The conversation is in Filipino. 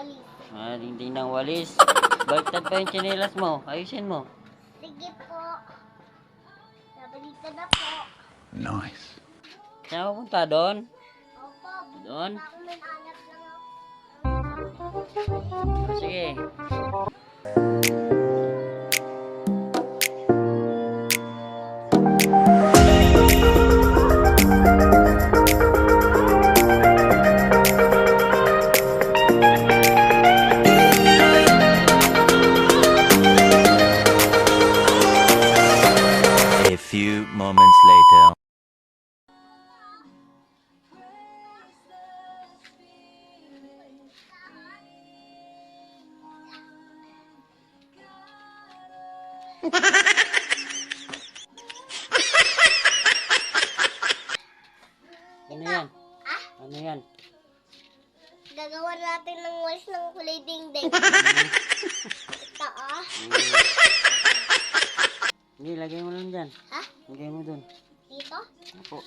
walis. Ah, dingding ng walis. Baliktad pa yung tsinelas mo. Ayusin mo. Sige po. Nabaliktad na po. Nice. Saan ka punta doon? Opo, Doon? baka may anak lang ako. Ah, sige. A few moments later. Ano yan? Ah? Ano yan? Gagawa natin ng walis ng kulay dingding. Ito ah. Hindi, lagay mo lang dyan. Ha? Lagay mo dun. Dito? Apo.